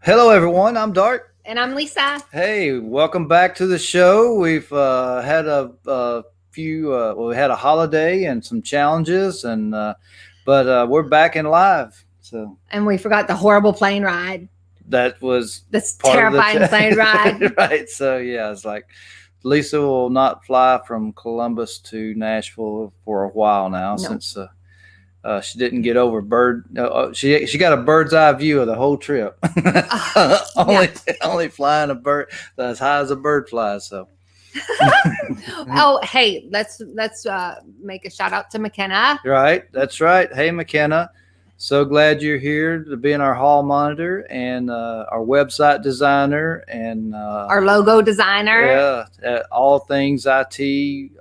Hello, everyone. I'm Dart. And I'm Lisa. Hey, welcome back to the show. We've had a few. We had a holiday and some challenges, but we're back in live. So And we forgot the horrible plane ride. that was This part of the terrifying plane ride. right. So yeah, it's like Lisa will not fly from Columbus to Nashville for a while now No. since she didn't get over she got a bird's eye view of the whole trip. only Yeah. only flying a bird as high as a bird flies. So Oh, hey, let's make a shout out to McKenna. right, that's right. Hey, McKenna, so glad you're here to be in our hall monitor and our website designer and Our logo designer. all things IT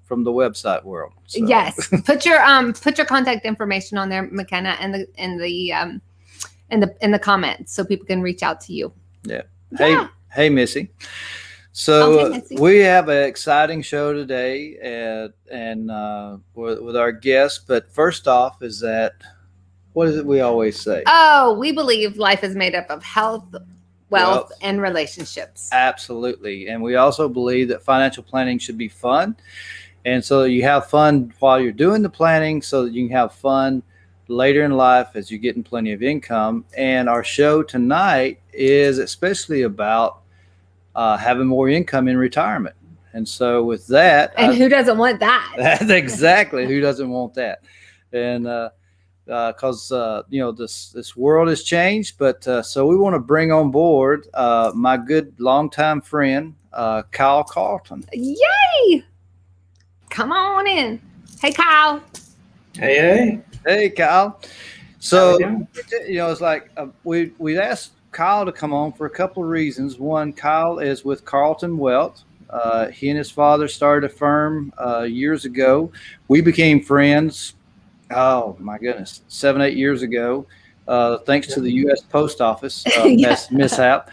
from the website world. So. Yes. Put your contact information on there, McKenna, in the comments so people can reach out to you. Yeah. Yeah. Hey, Missy. So Okay, Missy. we have an exciting show today, and with our guest. But first off, is that what is it we always say? Oh, we believe life is made up of health, wealth, and relationships. Absolutely, and we also believe that financial planning should be fun, and so you have fun while you're doing the planning, so that you can have fun later in life as you're getting plenty of income. And our show tonight is especially about having more income in retirement. And so with that, And who doesn't want that? that's exactly who doesn't want that. And because this world has changed, but so we want to bring on board my good longtime friend Kyle Carlton. Yay! Come on in. Hey, Kyle. Hey, Kyle. So it's like we asked Kyle to come on for a couple of reasons. One, Kyle is with Carlton Wealth. He and his father started a firm years ago. We became friends. Oh my goodness, 7-8 years ago, thanks to the U.S. Post Office mishap,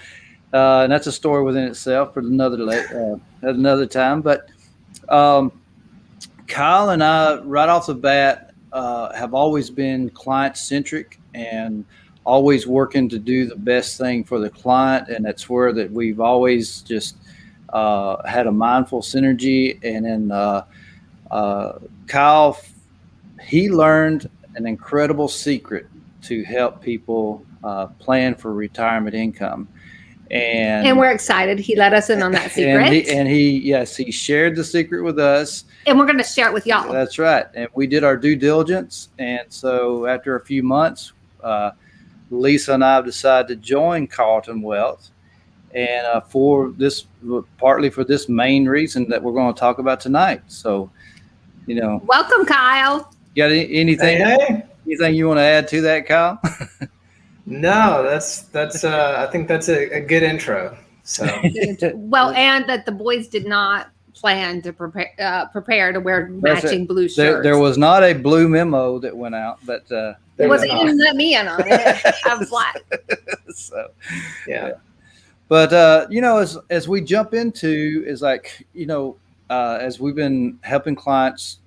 and that's a story within itself for another time. But Kyle and I, right off the bat, have always been client centric and always working to do the best thing for the client, and that's where that we've always just had a mindful synergy. And then Kyle, he learned an incredible secret to help people plan for retirement income, and we're excited. He let us in on that secret, and he shared the secret with us, and we're going to share it with y'all. That's right. And we did our due diligence, and so after a few months, Lisa and I have decided to join Carlton Wealth, and partly for this main reason that we're going to talk about tonight. So, welcome, Kyle. You got anything? Anything you want to add to that, Kyle? No, that's. I think that's a good intro. So well, and that the boys did not plan to prepare to wear matching blue shirts. There was not a blue memo that went out, but it wasn't even let me in on it. I was like, so yeah. But as we jump into is like as we've been helping clients,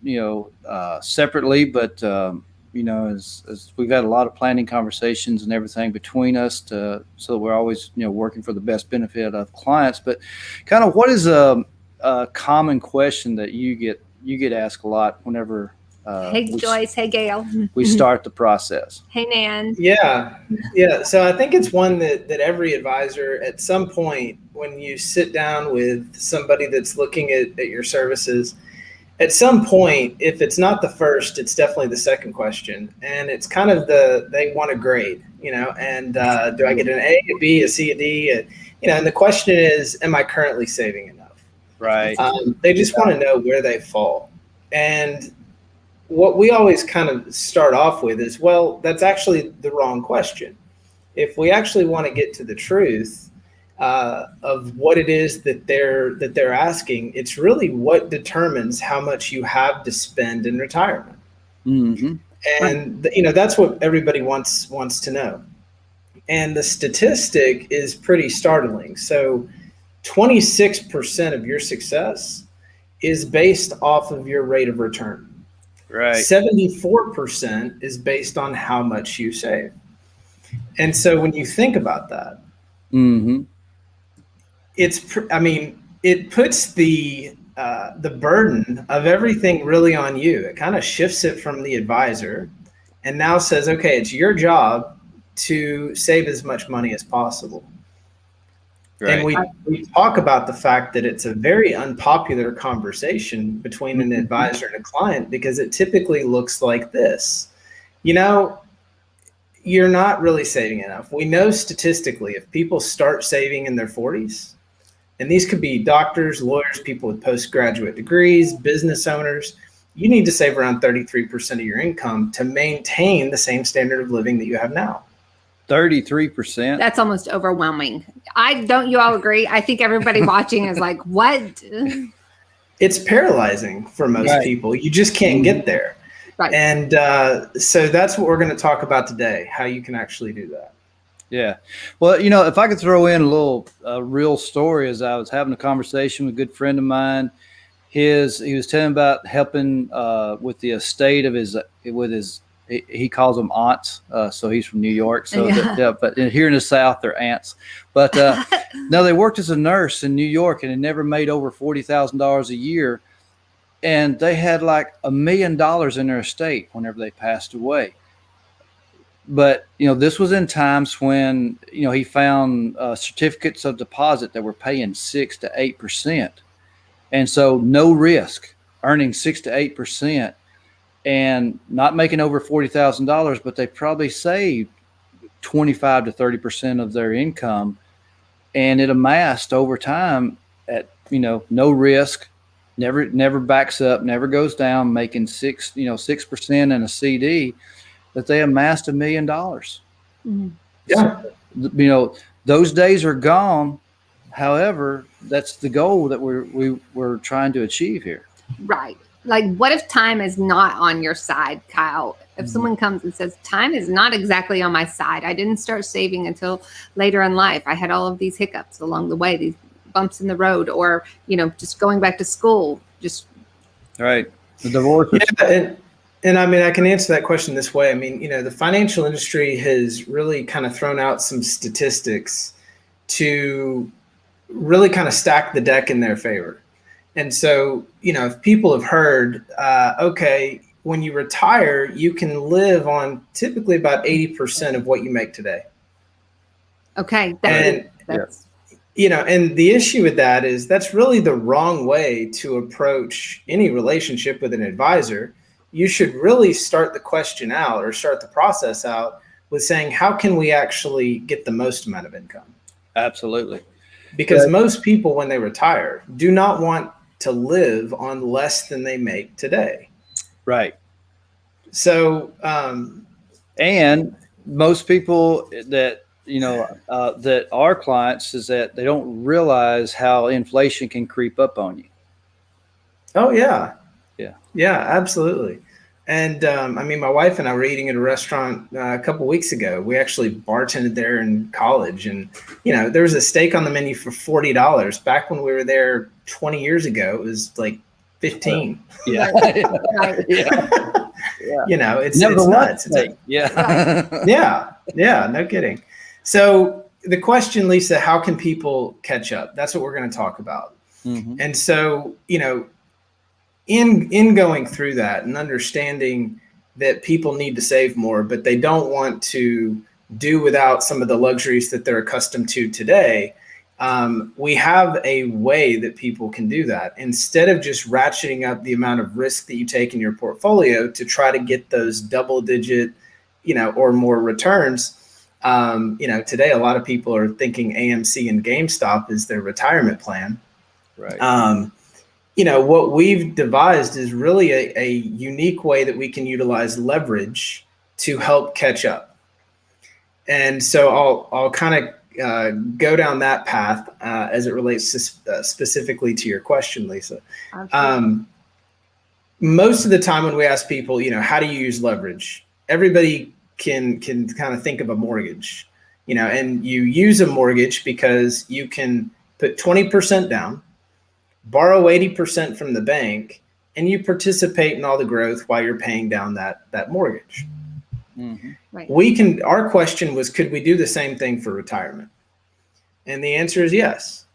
separately, but as we've had a lot of planning conversations and everything between us so we're always, working for the best benefit of clients. But kind of what is a common question that you get asked a lot whenever hey Joyce, hey Gail, we start the process? Hey Nan. Yeah. So I think it's one that every advisor at some point, when you sit down with somebody that's looking at your services, at some point, if it's not the first, it's definitely the second question. And it's kind of they want a grade, and do I get an A, a B, a C, a D? And the question is, am I currently saving enough? Right. They just want to know where they fall. And what we always kind of start off with is, well, that's actually the wrong question. If we actually want to get to the truth of what it is that they're asking, it's really what determines how much you have to spend in retirement. Mm-hmm. And that's what everybody wants to know. And the statistic is pretty startling. So 26% of your success is based off of your rate of return. Right. 74% is based on how much you save. And so when you think about that, Mm-hmm. it puts the burden of everything really on you. It kind of shifts it from the advisor and now says, okay, it's your job to save as much money as possible. Right. And we talk about the fact that it's a very unpopular conversation between an advisor and a client because it typically looks like this. You know, you're not really saving enough. We know statistically, if people start saving in their 40s, and these could be doctors, lawyers, people with postgraduate degrees, business owners, you need to save around 33% of your income to maintain the same standard of living that you have now. 33%. That's almost overwhelming. Don't you all agree? I think everybody watching is like, what? It's paralyzing for most people. You just can't get there. Right. And so that's what we're going to talk about today, how you can actually do that. Yeah. Well, you know, if I could throw in a little real story, as I was having a conversation with a good friend of mine, he was telling about helping with the estate of he calls them aunts. So he's from New York. So but here in the South, they're aunts. But no, they worked as a nurse in New York and had never made over $40,000 a year. And they had like $1 million in their estate whenever they passed away. But, you know, this was in times when, you know, he found certificates of deposit that were paying 6 to 8%. And so no risk, earning 6 to 8% and not making over $40,000, but they probably saved 25 to 30% of their income. And it amassed over time at, you know, no risk, never backs up, never goes down, making 6% in a CD, that they amassed $1 million. Mm-hmm. Yeah. So, you know, those days are gone. However, that's the goal that we're trying to achieve here. Right. Like, what if time is not on your side, Kyle? If someone comes and says, time is not exactly on my side. I didn't start saving until later in life. I had all of these hiccups along the way, these bumps in the road, or, you know, just going back to school. Just right. The divorce. Yeah, and I mean, I can answer that question this way. I mean, you know, the financial industry has really kind of thrown out some statistics to really kind of stack the deck in their favor. And so, you know, if people have heard, okay, when you retire, you can live on typically about 80% of what you make today. Okay. You know, and the issue with that is that's really the wrong way to approach any relationship with an advisor. You should really start the question out or start the process out with saying, how can we actually get the most amount of income? Absolutely. Because most people, when they retire, do not want to live on less than they make today. Right. So, and most people that, you know, that are clients is that they don't realize how inflation can creep up on you. Oh, yeah. Yeah. Yeah, absolutely. And I mean, my wife and I were eating at a restaurant a couple of weeks ago. We actually bartended there in college, and you know, there was a steak on the menu for $40. Back when we were there 20 years ago, it was like 15. Yeah. Yeah. You know, it's nuts. Yeah. Yeah. No kidding. So the question, Lisa, how can people catch up? That's what we're going to talk about. Mm-hmm. And so, you know, in going through that and understanding that people need to save more, but they don't want to do without some of the luxuries that they're accustomed to today, we have a way that people can do that. Instead of just ratcheting up the amount of risk that you take in your portfolio to try to get those double-digit, you know, or more returns, you know, today a lot of people are thinking AMC and GameStop is their retirement plan. Right. You know, what we've devised is really a unique way that we can utilize leverage to help catch up. And so I'll kind of go down that path as it relates to specifically to your question, Lisa. Most of the time when we ask people, you know, how do you use leverage? Everybody can kind of think of a mortgage, you know, and you use a mortgage because you can put 20% down, borrow 80% from the bank, and you participate in all the growth while you're paying down that mortgage. Mm-hmm. Right. Our question was, could we do the same thing for retirement? And the answer is yes.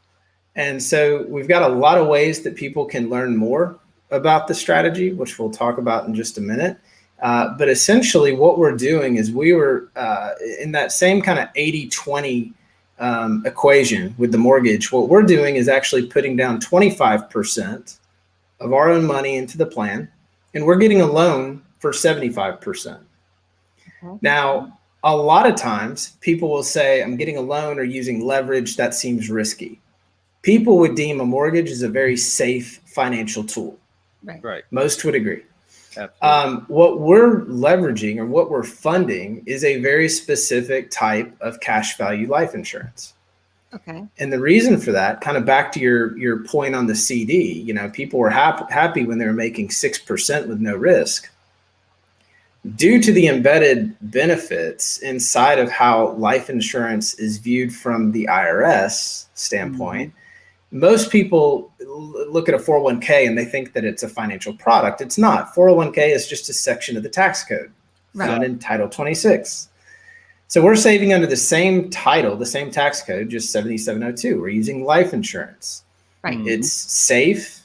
And so we've got a lot of ways that people can learn more about the strategy, which we'll talk about in just a minute. But essentially what we're doing is we were in that same kind of 80-20 equation with the mortgage. What we're doing is actually putting down 25% of our own money into the plan, and we're getting a loan for 75%. Now, a lot of times people will say, I'm getting a loan or using leverage. That seems risky. People would deem a mortgage as a very safe financial tool. Right. Most would agree. Absolutely. What we're leveraging or what we're funding is a very specific type of cash value life insurance. Okay. And the reason for that, kind of back to your point on the CD, people were happy when they were making 6% with no risk. Due to the embedded benefits inside of how life insurance is viewed from the IRS standpoint, most people look at a 401k and they think that it's a financial product. It's not. 401k is just a section of the tax code found in Title 26. So we're saving under the same title, the same tax code, just 7702. We're using life insurance. Right. It's safe.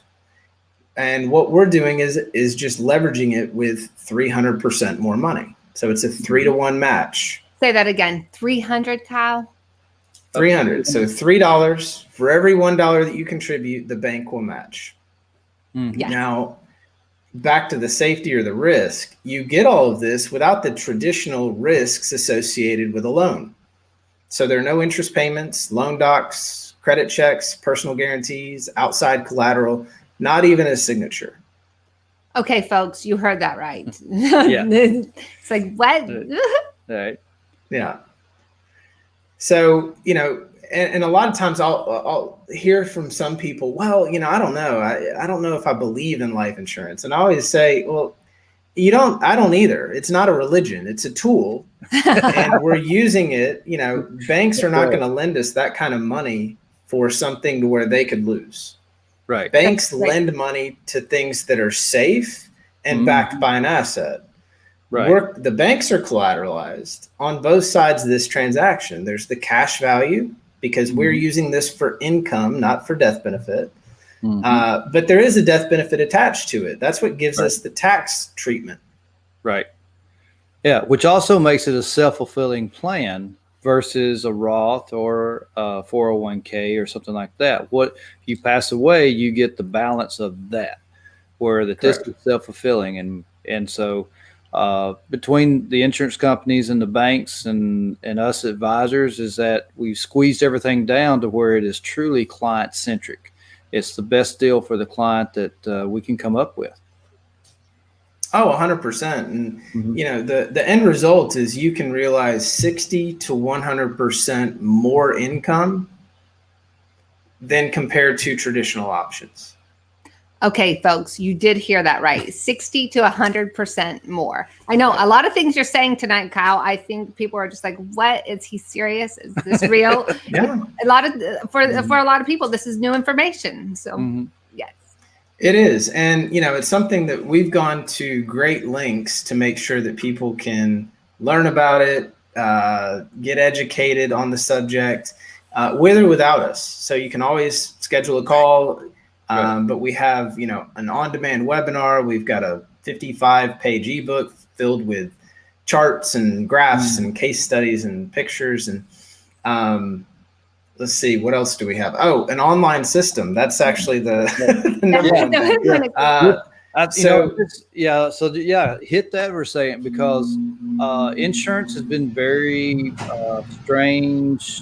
And what we're doing is just leveraging it with 300% more money. So it's a 3-to-1 match. Say that again. 300, Kyle? 300. So $3 for every $1 that you contribute, the bank will match. Mm-hmm. Yes. Now, back to the safety or the risk, you get all of this without the traditional risks associated with a loan. So there are no interest payments, loan docs, credit checks, personal guarantees, outside collateral, not even a signature. Okay, folks, you heard that right. Yeah. It's like, what? Right. Yeah. So, and a lot of times I'll hear from some people, well, I don't know. I don't know if I believe in life insurance. And I always say, well, I don't either. It's not a religion. It's a tool. And we're using it. Banks are not going to lend us that kind of money for something to where they could lose. Right. Banks lend money to things that are safe and backed by an asset. Right. The banks are collateralized on both sides of this transaction. There's the cash value because we're using this for income, not for death benefit. But there is a death benefit attached to it. That's what gives us the tax treatment. Right. Yeah, which also makes it a self-fulfilling plan versus a Roth or a 401k or something like that. What if you pass away, you get the balance of that, where this is self-fulfilling. And so between the insurance companies and the banks and us advisors is that we've squeezed everything down to where it is truly client-centric. It's the best deal for the client that we can come up with. Oh, 100%. And, the end result is you can realize 60 to 100% more income than compared to traditional options. Okay, folks, you did hear that right. 60 to 100% more. I know a lot of things you're saying tonight, Kyle. I think people are just like, what? Is he serious? Is this real? Yeah. For a lot of people, this is new information. So, yes. It is. And, it's something that we've gone to great lengths to make sure that people can learn about it, get educated on the subject, with or without us. So you can always schedule a call. But we have, an on-demand webinar. We've got a 55-page ebook filled with charts and graphs and case studies and pictures. And let's see, what else do we have? Oh, an online system. That's actually the number one thing. Hit that for a second, because insurance has been very strange,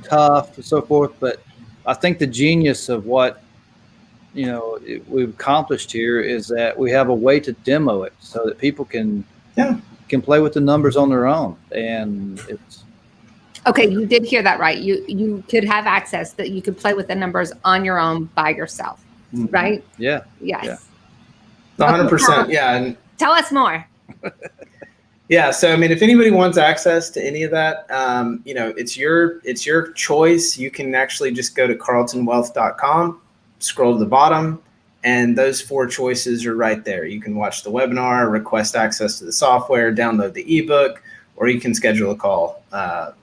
tough, and so forth. But I think the genius of what we've accomplished here is that we have a way to demo it so that people can play with the numbers on their own. And it's okay. You did hear that right. You could have access that you could play with the numbers on your own by yourself, right? Yeah. Yes. 100%. Yeah. And tell us more. Yeah. So, if anybody wants access to any of that, it's your choice. You can actually just go to carltonwealth.com. Scroll to the bottom, And those 4 choices are right there. You can watch the webinar, request access to the software, download the ebook, or you can schedule a call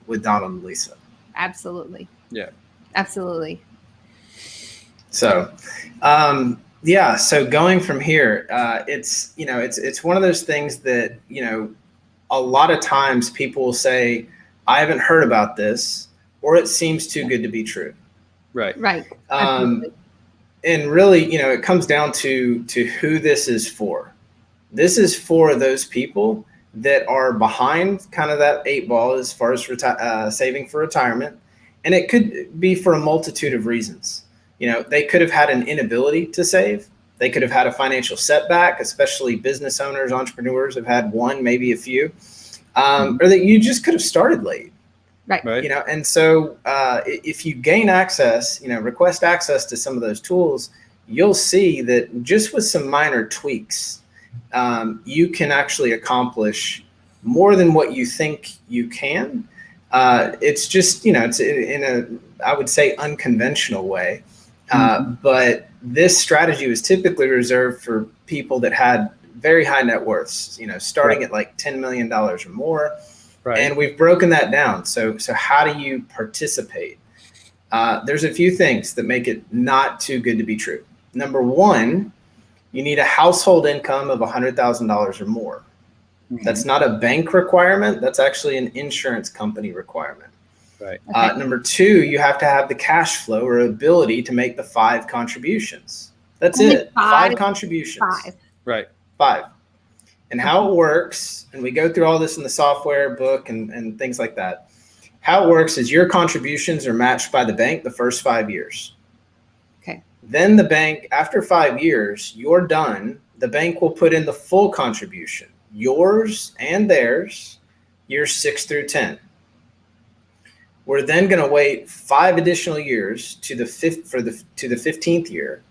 with Donald and Lisa. Absolutely. Yeah. Absolutely. So, so going from here, it's one of those things that, a lot of times people will say, I haven't heard about this, or it seems too good to be true. Right. Right. And really, it comes down to who this is for. This is for those people that are behind kind of that 8 ball as far as saving for retirement. And it could be for a multitude of reasons. They could have had an inability to save. They could have had a financial setback, especially business owners, entrepreneurs have had one, maybe a few, or that you just could have started late. Right. And so if you gain access, request access to some of those tools, you'll see that just with some minor tweaks, you can actually accomplish more than what you think you can. It's just, it's in a, I would say, unconventional way. But this strategy was typically reserved for people that had very high net worths, starting at like $10 million or more. Right. And we've broken that down. So how do you participate? There's a few things that make it not too good to be true. Number one, you need a household income of $100,000 or more. That's not a bank requirement. That's actually an insurance company requirement. Right. Number two, you have to have the cash flow or ability to make the 5 contributions. That's it. 5 contributions. 5. Right. 5. And how it works, and we go through all this in the software book and things like that. How it works is your contributions are matched by the bank the first 5 years. Okay. Then the bank, after 5 years, you're done. The bank will put in the full contribution, yours and theirs, years 6 through 10. We're then going to wait 5 additional years to the 15th year,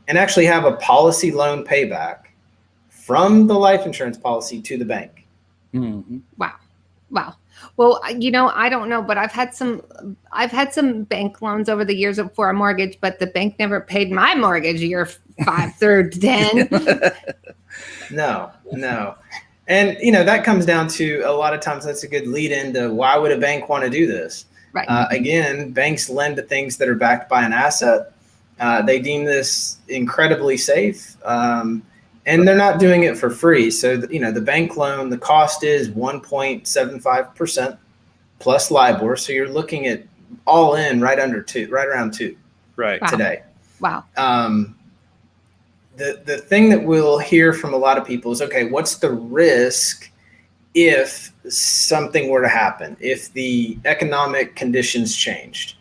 and actually have a policy loan payback from the life insurance policy to the bank. Mm-hmm. Wow. Well, I don't know, but I've had some bank loans over the years for a mortgage, but the bank never paid my mortgage year 5 through 10. No. And, that comes down to a lot of times that's a good lead into why would a bank want to do this? Right. Again, banks lend to things that are backed by an asset. They deem this incredibly safe. And they're not doing it for free. So, the bank loan, the cost is 1.75% plus LIBOR. So you're looking at all in right around 2 today. Wow. The thing that we'll hear from a lot of people is, okay, what's the risk if something were to happen, if the economic conditions changed?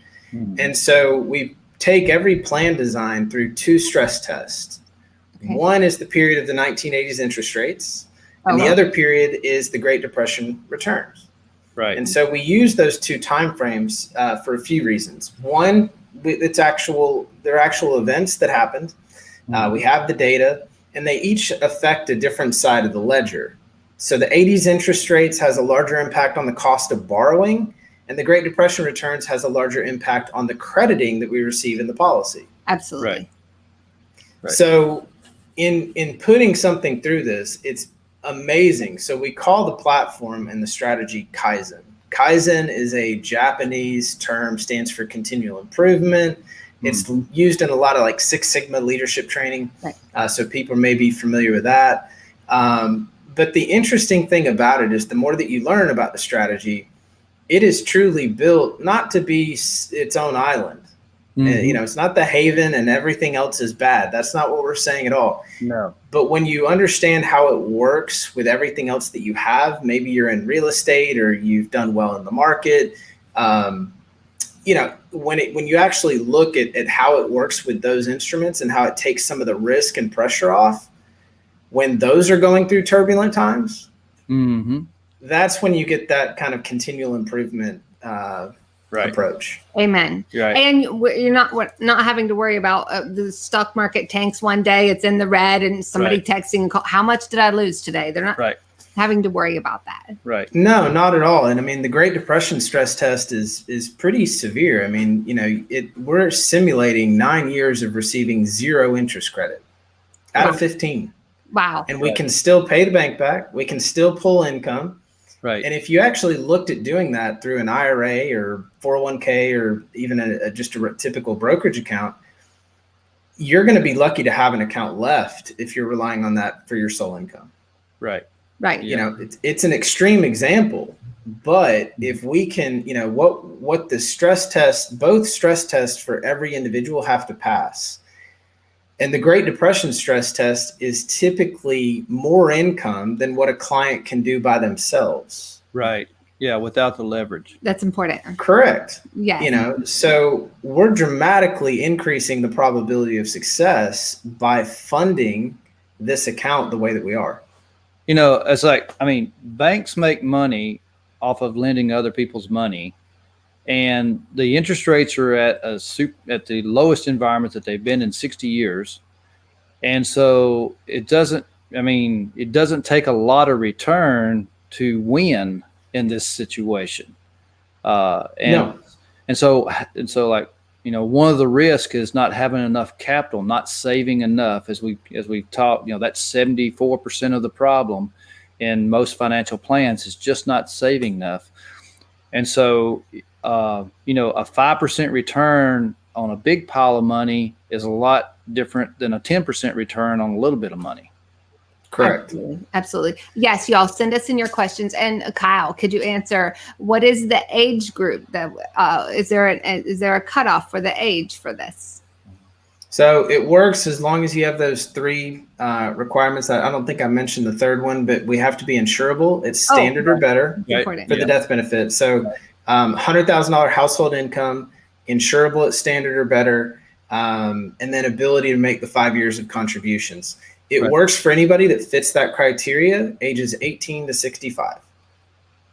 And so we take every plan design through 2 stress tests. Okay. One is the period of the 1980s interest rates, and the other period is the Great Depression returns. Right. And so we use those 2 timeframes for a few reasons. One, they're actual events that happened. We have the data, and they each affect a different side of the ledger. So the 80s interest rates has a larger impact on the cost of borrowing, and the Great Depression returns has a larger impact on the crediting that we receive in the policy. Absolutely. Right. So in putting something through this, it's amazing. So we call the platform and the strategy Kaizen. Kaizen is a Japanese term, stands for continual improvement. It's used in a lot of like 6 Sigma leadership training. Right. So people may be familiar with that. But the interesting thing about it is the more that you learn about the strategy, it is truly built not to be its own island. It's not the haven and everything else is bad. That's not what we're saying at all. No. But when you understand how it works with everything else that you have, maybe you're in real estate or you've done well in the market, when you actually look at how it works with those instruments and how it takes some of the risk and pressure off, when those are going through turbulent times, that's when you get that kind of continual improvement approach. Amen. Right. And you're not having to worry about the stock market tanks one day, it's in the red, and somebody texting, how much did I lose today? They're not having to worry about that. Right. No, not at all. And I mean, the Great Depression stress test is pretty severe. I mean, we're simulating 9 years of receiving 0 interest credit. out of 15. Wow. And we can still pay the bank back. We can still pull income. Right. And if you actually looked at doing that through an IRA or 401k or even just a typical brokerage account, you're going to be lucky to have an account left if you're relying on that for your sole income. Right. Right. You know, it's an extreme example, but if we can, you know, what the stress test, both stress tests for every individual have to pass. And the Great Depression stress test is typically more income than what a client can do by themselves. Right. Yeah. Without the leverage. That's important. Correct. Yes. You know, so we're dramatically increasing the probability of success by funding this account the way that we are. You know, it's like, I mean, banks make money off of lending other people's money, and the interest rates are at the lowest environment that they've been in 60 years. And so it doesn't take a lot of return to win in this situation. And so like, you know, one of the risks is not having enough capital, not saving enough. As we've talked, you know, that's 74% of the problem in most financial plans is just not saving enough. And so, you know, a 5% return on a big pile of money is a lot different than a 10% return on a little bit of money. Correct. Absolutely. Yes, y'all send us in your questions. And Kyle, could you answer what is the age group that is there a cutoff for the age for this? So it works as long as you have those three requirements. I don't think I mentioned the third one, but we have to be insurable. It's standard or better for the death benefit. So $100,000 household income, insurable at standard or better, and then ability to make the 5 years of contributions. It works for anybody that fits that criteria, ages 18 to 65.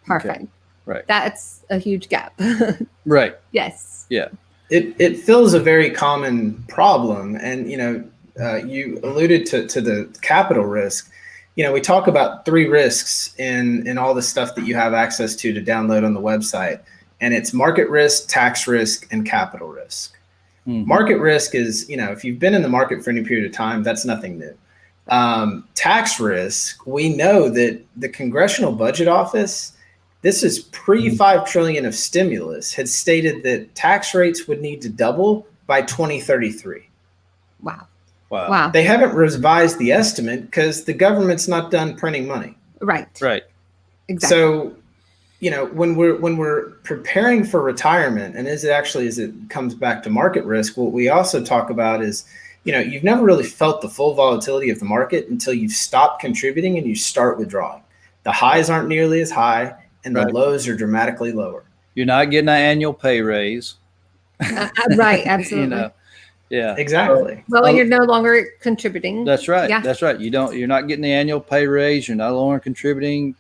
Perfect. Okay. Right. That's a huge gap. Right. Yes. Yeah. It fills a very common problem. And, you know, you alluded to the capital risk. You know, we talk about 3 risks in all the stuff that you have access to download on the website. And it's market risk, tax risk, and capital risk. Mm-hmm. Market risk is, you know, if you've been in the market for any period of time, that's nothing new. Tax risk, we know that the Congressional Budget Office, this is pre-5 trillion of stimulus, had stated that tax rates would need to double by 2033. Wow. They haven't revised the estimate because the government's not done printing money. Right. Exactly. So, you know, when we're preparing for retirement, and as it comes back to market risk, what we also talk about is, you know, you've never really felt the full volatility of the market until you've stopped contributing and you start withdrawing. The highs aren't nearly as high, and the lows are dramatically lower. You're not getting an annual pay raise. Right. Absolutely. You know, yeah. Exactly. Well, you're no longer contributing. That's right. Yeah. That's right. You're not getting the annual pay raise. You're no longer contributing.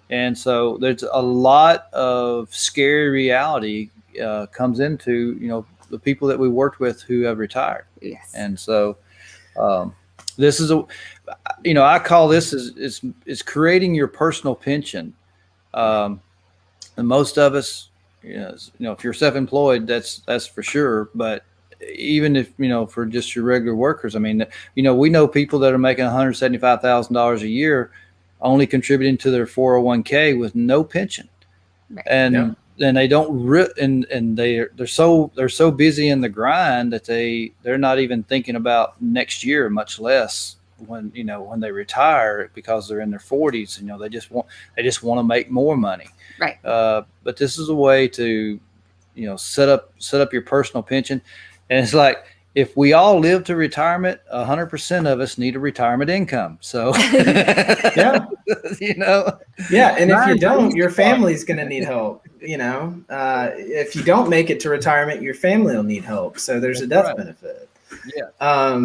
And so there's a lot of scary reality comes into, you know, the people that we worked with who have retired. Yes. And so this is I call this is creating your personal pension. And most of us, you know, if you're self-employed, that's for sure. But even if, you know, for just your regular workers, I mean, you know, we know people that are making $175,000 a year only contributing to their 401k with no pension. Right. And then they don't and they're so busy in the grind that they're not even thinking about next year, much less when they retire, because they're in their 40s. You know, they just want to make more money. Right. But this is a way to, you know, set up your personal pension. And it's like, if we all live to retirement, 100% of us need a retirement income. So, yeah, you know, yeah. And if you don't, your family's going to need help. You know, if you don't make it to retirement, your family will need help. So there's a death benefit. Yeah.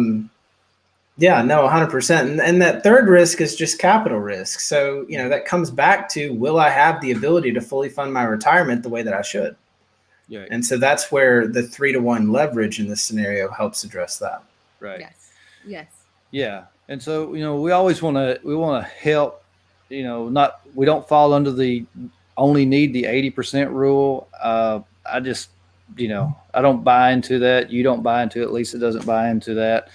Yeah, no, 100%. And that third risk is just capital risk. So, you know, that comes back to, will I have the ability to fully fund my retirement the way that I should? Yeah. And so that's where the 3-to-1 leverage in this scenario helps address that. Right. Yes. Yeah. And so, you know, we want to help, you know, we don't fall under the only need the 80% rule. I just, you know, I don't buy into that. You don't buy into it. Lisa doesn't buy into that.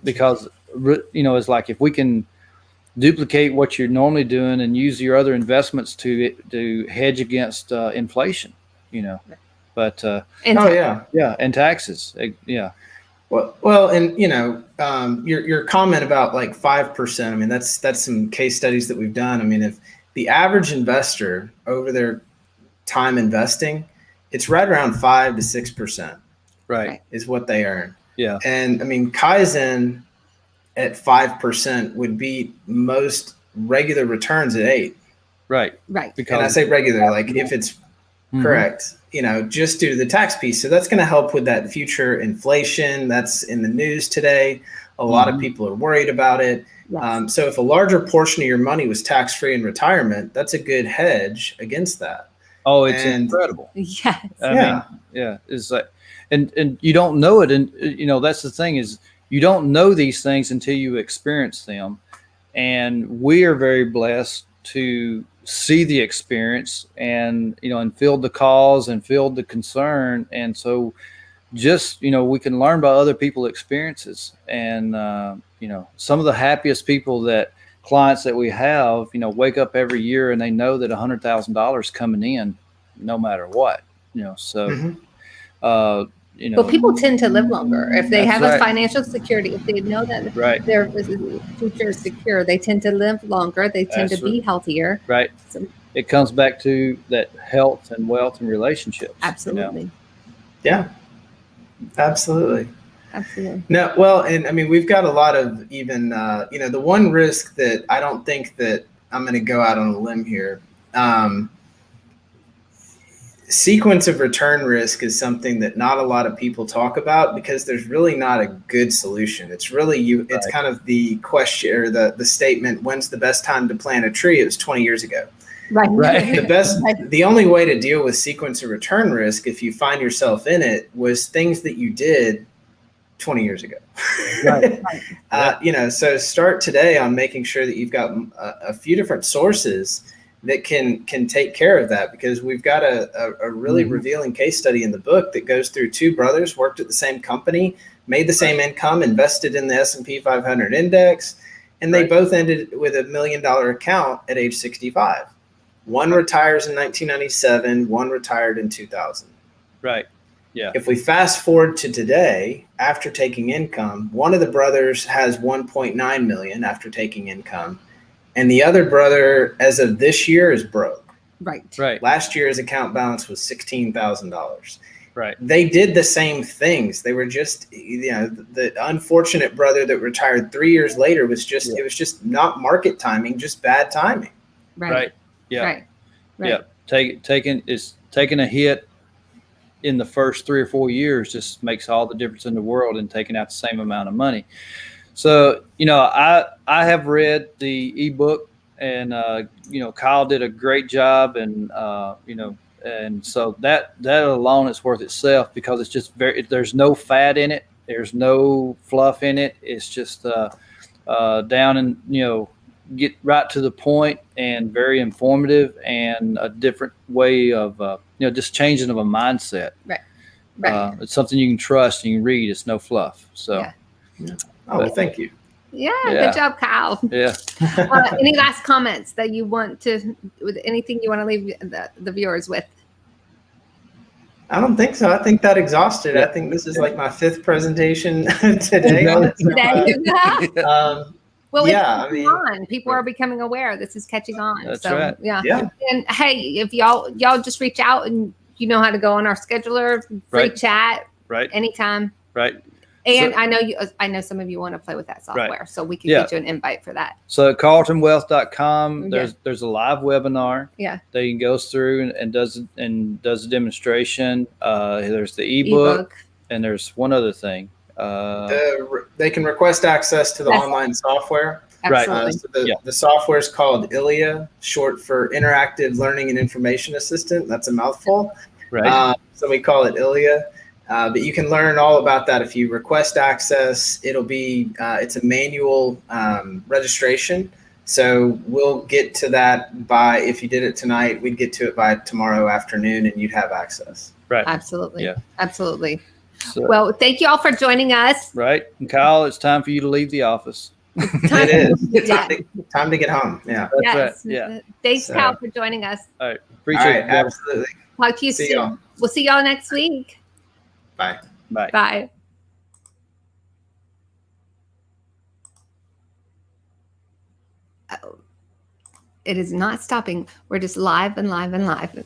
Because is like if we can duplicate what you're normally doing and use your other investments to hedge against inflation, but And and taxes, Well, and your comment about like 5%. I mean, that's some case studies that we've done. I mean, if the average investor over their time investing, it's right around 5 to 6%. Right. Is what they earn. Yeah. And I mean, Kaizen at 5% would beat most regular returns at 8. Right. Because, and I say regular, like if it's correct, just due to the tax piece. So that's going to help with that future inflation that's in the news today. A lot of people are worried about it. Yes. So if a larger portion of your money was tax-free in retirement, that's a good hedge against that. Oh, it's incredible. Yes. I mean, it's like, and you don't know it. And, that's the thing is you don't know these things until you experience them. And we are very blessed to see the experience and, and feel the cause and feel the concern. And so just, we can learn by other people's experiences. And, some of the happiest clients that we have, wake up every year and they know that $100,000 coming in no matter what, so, But people tend to live longer if they have a financial security. If they know that their future is secure, they tend to live longer. They tend to be healthier. Right. So, it comes back to that health and wealth and relationships. Absolutely. Yeah. Absolutely. No, well, and I mean, we've got a lot of even, the one risk that I don't think that I'm going to go out on a limb here. Sequence of return risk is something that not a lot of people talk about because there's really not a good solution. It's really it's kind of the question or the statement, when's the best time to plant a tree? It was 20 years ago. Right. The only way to deal with sequence of return risk, if you find yourself in it, was things that you did 20 years ago. So start today on making sure that you've got a few different sources that can take care of that, because we've got a really revealing case study in the book that goes through two brothers, worked at the same company, made the same income, invested in the S&P 500 index, and they both ended with $1 million account at age 65. One retires in 1997, one retired in 2000. Right. Yeah. If we fast forward to today, after taking income, one of the brothers has 1.9 million after taking income. And the other brother, as of this year, is broke. Right. Last year, his account balance was $16,000. Right. They did the same things. They were just, the unfortunate brother that retired 3 years later was just, it was just not market timing, just bad timing. Right. Yeah. Yeah. Taking a hit in the first 3 or 4 years just makes all the difference in the world in taking out the same amount of money. So, I have read the ebook, and, Kyle did a great job, and, and so that alone is worth itself, because it's just there's no fat in it. There's no fluff in it. It's just, down and, get right to the point, and very Informative, and a different way of, just changing of a mindset. Right. It's something you can trust and you can read. It's no fluff. So. Yeah. Oh, well, thank you. Yeah, good job, Kyle. Yeah. Any last comments that you want to, with anything you want to leave the viewers with? I don't think so. I think that exhausted. I think this is like my 5th presentation today. Well, people are becoming aware. This is catching on. That's right. Yeah. And hey, if y'all just reach out, and you know how to go on our scheduler, free chat, anytime. Right. And I know some of you want to play with that software, so we can get you an invite for that. So carltonwealth.com, there's a live webinar. Yeah. That you can go through and does a demonstration. There's the ebook, and there's one other thing. They can request access to the online software. Absolutely. So the software is called ILIA, short for Interactive Learning and Information Assistant. That's a mouthful. Right. So we call it ILIA. But you can learn all about that if you request access. It'll be it's a manual registration. So we'll get to that if you did it tonight, we'd get to it by tomorrow afternoon, and you'd have access. Right. Absolutely. Yeah. Absolutely. So, Well, thank you all for joining us. right. And Kyle, it's time for you to leave the office. It is. It's time to get home. Yeah. That's right. Yeah. Thanks, So- Kyle, for joining us. All right. All Appreciate right. it. brother. Absolutely. Talk to you See soon. y'all. We'll see y'all next week. Bye. Bye. Bye. Oh, it is not stopping. We're just live and live and live.